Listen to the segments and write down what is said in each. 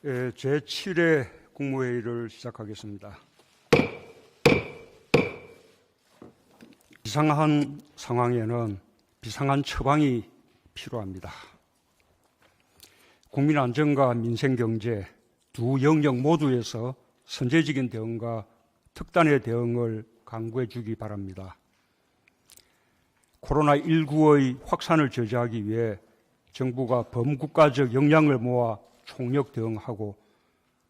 제7회 국무회의를 시작하겠습니다. 비상한 상황에는 비상한 처방이 필요합니다. 국민 안전과 민생 경제 두 영역 모두에서 선제적인 대응과 특단의 대응을 강구해 주기 바랍니다. 코로나19의 확산을 저지하기 위해 정부가 범국가적 역량을 모아 총력 대응하고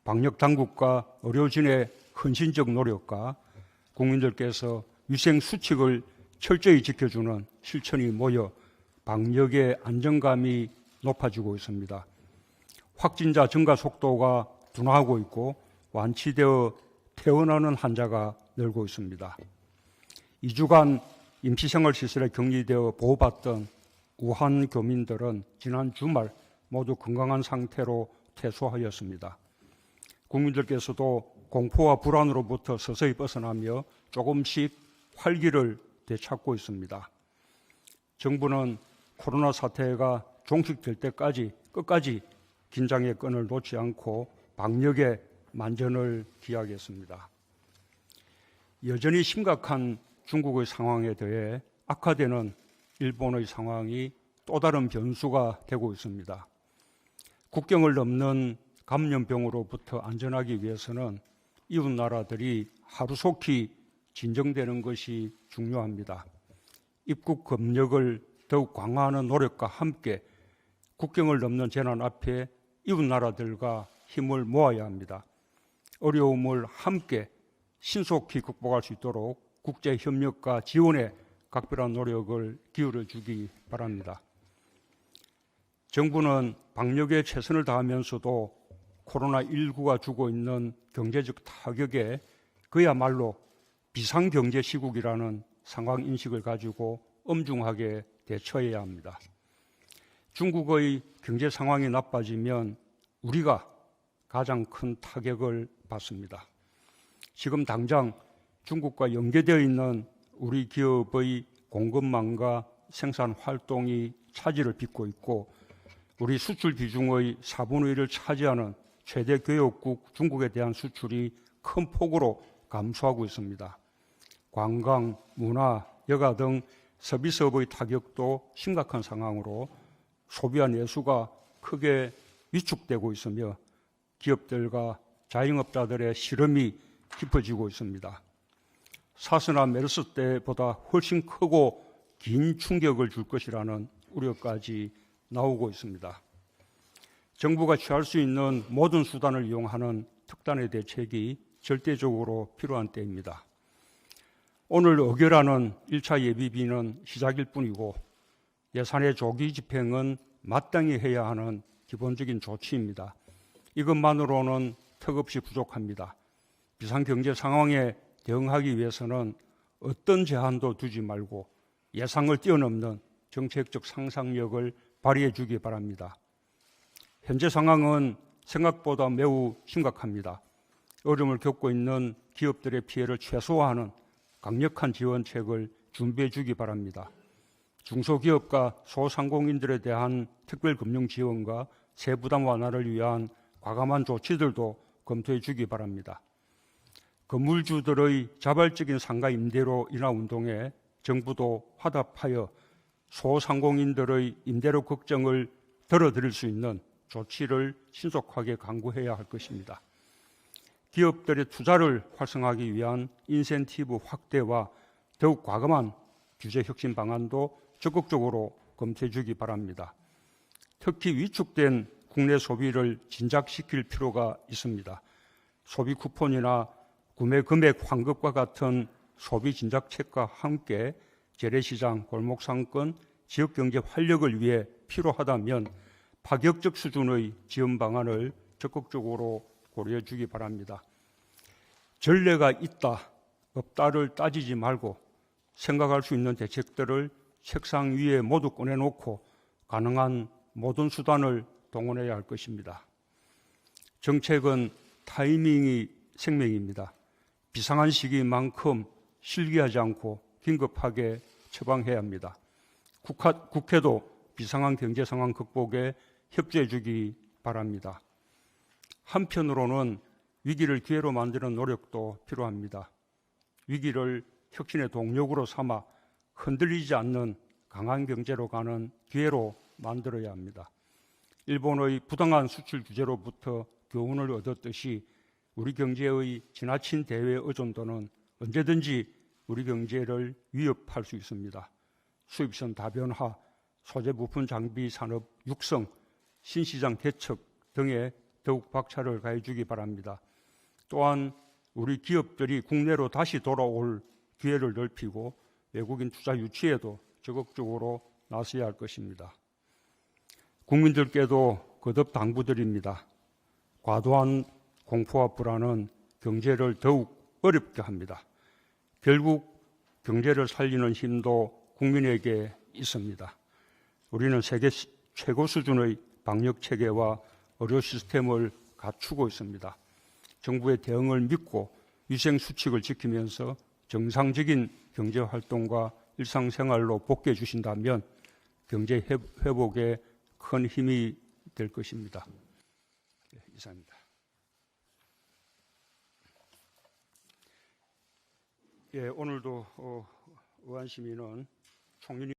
방역 당국과 의료진의 헌신적 노력과 국민들께서 위생 수칙을 철저히 지켜주는 실천이 모여 방역의 안정감이 높아지고 있습니다. 확진자 증가 속도가 둔화하고 있고 완치되어 퇴원하는 환자가 늘고 있습니다. 2주간 임시생활시설에 격리되어 보호받던 우한 교민들은 지난 주말 모두 건강한 상태로 퇴소하였습니다. 국민들께서도 공포와 불안으로부터 서서히 벗어나며 조금씩 활기를 되찾고 있습니다. 정부는 코로나 사태가 종식될 때까지 끝까지 긴장의 끈을 놓지 않고 방역에 만전을 기하겠습니다. 여전히 심각한 중국의 상황에 더해 악화되는 일본의 상황이 또 다른 변수가 되고 있습니다. 국경을 넘는 감염병으로부터 안전하기 위해서는 이웃 나라들이 하루속히 진정되는 것이 중요합니다. 입국 검역을 더욱 강화하는 노력과 함께 국경을 넘는 재난 앞에 이웃 나라들과 힘을 모아야 합니다. 어려움을 함께 신속히 극복할 수 있도록 국제 협력과 지원에 각별한 노력을 기울여 주기 바랍니다. 정부는 방역에 최선을 다하면서도 코로나19가 주고 있는 경제적 타격에 그야말로 비상경제 시국이라는 상황 인식을 가지고 엄중하게 대처해야 합니다. 중국의 경제 상황이 나빠지면 우리가 가장 큰 타격을 받습니다. 지금 당장 중국과 연계되어 있는 우리 기업의 공급망과 생산 활동이 차질을 빚고 있고 우리 수출 비중의 4분의 1을 차지하는 최대 교역국 중국에 대한 수출이 큰 폭으로 감소하고 있습니다. 관광, 문화, 여가 등 서비스업의 타격도 심각한 상황으로 소비와 내수가 크게 위축되고 있으며 기업들과 자영업자들의 시름이 깊어지고 있습니다. 사스나 메르스 때보다 훨씬 크고 긴 충격을 줄 것이라는 우려까지 나오고 있습니다. 정부가 취할 수 있는 모든 수단을 이용하는 특단의 대책이 절대적으로 필요한 때입니다. 오늘 의결하는 1차 예비비는 시작일 뿐이고 예산의 조기 집행은 마땅히 해야 하는 기본적인 조치입니다. 이것만으로는 턱없이 부족합니다. 비상경제 상황에 대응하기 위해서는 어떤 제한도 두지 말고 예상을 뛰어넘는 정책적 상상력을 발휘해 주기 바랍니다. 현재 상황은 생각보다 매우 심각합니다. 어려움을 겪고 있는 기업들의 피해를 최소화하는 강력한 지원책을 준비해 주기 바랍니다. 중소기업과 소상공인들에 대한 특별금융 지원과 세부담 완화를 위한 과감한 조치들도 검토해 주기 바랍니다. 건물주들의 자발적인 상가 임대료 인하 운동에 정부도 화답하여 소상공인들의 임대료 걱정을 덜어드릴 수 있는 조치를 신속하게 강구해야 할 것입니다. 기업들의 투자를 활성화하기 위한 인센티브 확대와 더욱 과감한 규제 혁신 방안도 적극적으로 검토해 주기 바랍니다. 특히 위축된 국내 소비를 진작시킬 필요가 있습니다. 소비 쿠폰이나 구매 금액 환급과 같은 소비 진작책과 함께 재래시장, 골목상권, 지역경제 활력을 위해 필요하다면 파격적 수준의 지원 방안을 적극적으로 고려해 주기 바랍니다. 전례가 있다, 없다를 따지지 말고 생각할 수 있는 대책들을 책상 위에 모두 꺼내놓고 가능한 모든 수단을 동원해야 할 것입니다. 정책은 타이밍이 생명입니다. 비상한 시기만큼 실기하지 않고 긴급하게 처방해야 합니다. 국회도 비상한 경제 상황 극복에 협조해 주기 바랍니다. 한편으로는 위기를 기회로 만드는 노력도 필요합니다. 위기를 혁신의 동력으로 삼아 흔들리지 않는 강한 경제로 가는 기회로 만들어야 합니다. 일본의 부당한 수출 규제로부터 교훈을 얻었듯이 우리 경제의 지나친 대외 의존도는 언제든지 우리 경제를 위협할 수 있습니다. 수입선 다변화, 소재 부품 장비 산업 육성, 신시장 개척 등에 더욱 박차를 가해주기 바랍니다. 또한 우리 기업들이 국내로 다시 돌아올 기회를 넓히고 외국인 투자 유치에도 적극적으로 나서야 할 것입니다. 국민들께도 거듭 당부드립니다. 과도한 공포와 불안은 경제를 더욱 어렵게 합니다. 결국 경제를 살리는 힘도 국민에게 있습니다. 우리는 세계 최고 수준의 방역 체계와 의료 시스템을 갖추고 있습니다. 정부의 대응을 믿고 위생 수칙을 지키면서 정상적인 경제 활동과 일상생활로 복귀해 주신다면 경제 회복에 큰 힘이 될 것입니다. 이상입니다. 오늘도 의안시민은 총리